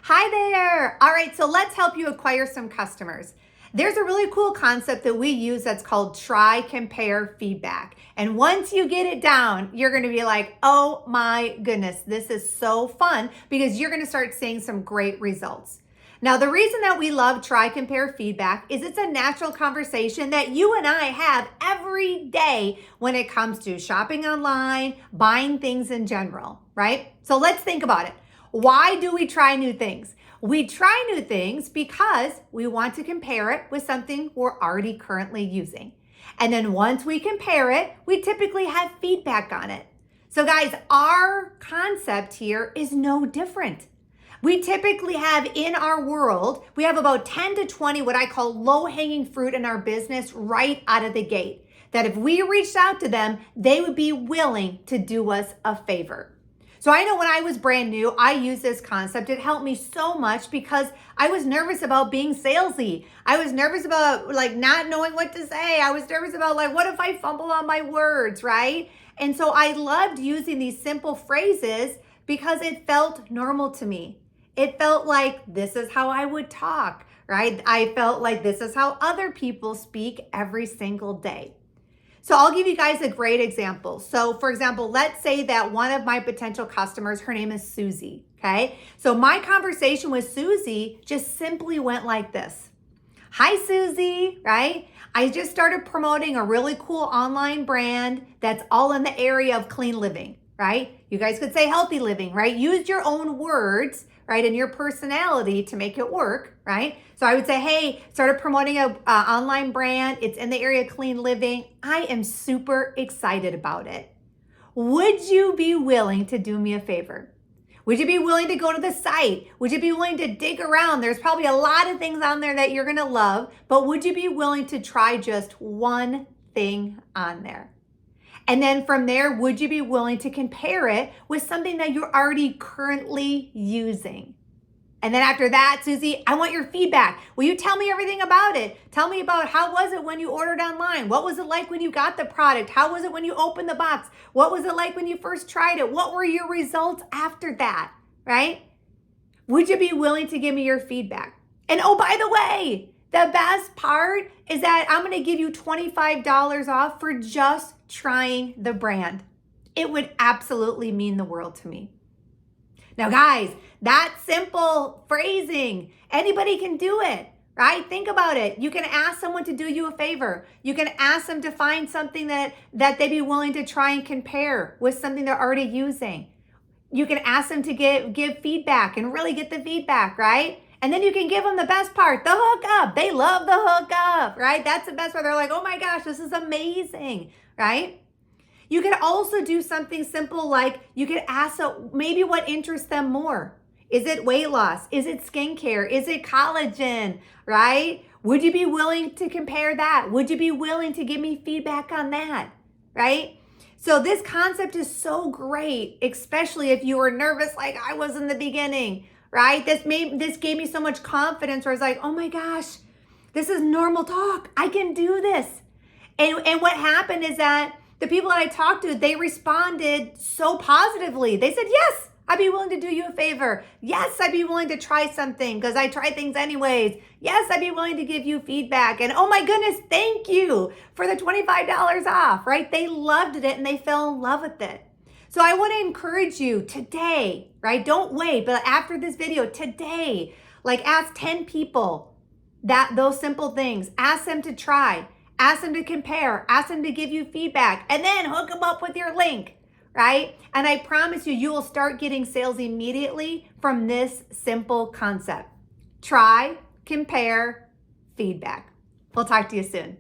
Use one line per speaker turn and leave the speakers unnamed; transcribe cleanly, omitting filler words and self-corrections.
Hi there. All right, so let's help you acquire some customers. There's a really cool concept that we use that's called try, compare, feedback. And once you get it down, you're going to be like, oh my goodness, this is so fun because you're going to start seeing some great results. Now, the reason that we love try, compare, feedback is it's a natural conversation that you and I have every day when it comes to shopping online, buying things in general, right? So let's think about it. Why do we try new things? We try new things because we want to compare it with something we're already currently using. And then once we compare it, we typically have feedback on it. So guys, our concept here is no different. We typically have in our world, we have about 10 to 20 what I call low-hanging fruit in our business right out of the gate. That if we reached out to them, they would be willing to do us a favor. So I know when I was brand new, I used this concept. It helped me so much because I was nervous about being salesy. I was nervous about not knowing what to say. I was nervous about what if I fumble on my words, right? And so I loved using these simple phrases because it felt normal to me. It felt like this is how I would talk, right? I felt like this is how other people speak every single day. So I'll give you guys a great example. So for example, let's say that one of my potential customers, her name is Susie, okay? So my conversation with Susie just simply went like this. Hi, Susie, right? I just started promoting a really cool online brand that's all in the area of clean living, right? You guys could say healthy living, right? Use your own words, right? And your personality to make it work, right? So I would say, hey, started promoting a online brand. It's in the area of clean living. I am super excited about it. Would you be willing to do me a favor? Would you be willing to go to the site? Would you be willing to dig around? There's probably a lot of things on there that you're gonna love, but would you be willing to try just one thing on there? And then from there, would you be willing to compare it with something that you're already currently using? And then after that, Susie, I want your feedback. Will you tell me everything about it? Tell me about how was it when you ordered online? What was it like when you got the product? How was it when you opened the box? What was it like when you first tried it? What were your results after that, right? Would you be willing to give me your feedback? And oh, by the way, the best part is that I'm going to give you $25 off for just trying the brand. It would absolutely mean the world to me. Now, guys, that simple phrasing, anybody can do it, right? Think about it. You can ask someone to do you a favor. You can ask them to find something that they'd be willing to try and compare with something they're already using. You can ask them to give feedback and really get the feedback, right? And then you can give them the best part, the hookup. They love the hookup, right? That's the best part. They're like, oh my gosh, this is amazing, right? You could also do something simple like you could ask maybe what interests them more. Is it weight loss? Is it skincare? Is it collagen, right? Would you be willing to compare that? Would you be willing to give me feedback on that, right? So this concept is so great, especially if you were nervous like I was in the beginning, right? This gave me so much confidence where I was like, oh my gosh, this is normal talk. I can do this. And what happened is that the people that I talked to, they responded so positively. They said, yes, I'd be willing to do you a favor. Yes, I'd be willing to try something because I try things anyways. Yes, I'd be willing to give you feedback. And oh my goodness, thank you for the $25 off, right? They loved it and they fell in love with it. So I want to encourage you today, right? Don't wait, but after this video today, ask 10 people those simple things. Ask them to try. Ask them to compare, ask them to give you feedback, and then hook them up with your link, right? And I promise you, you will start getting sales immediately from this simple concept. Try, compare, feedback. We'll talk to you soon.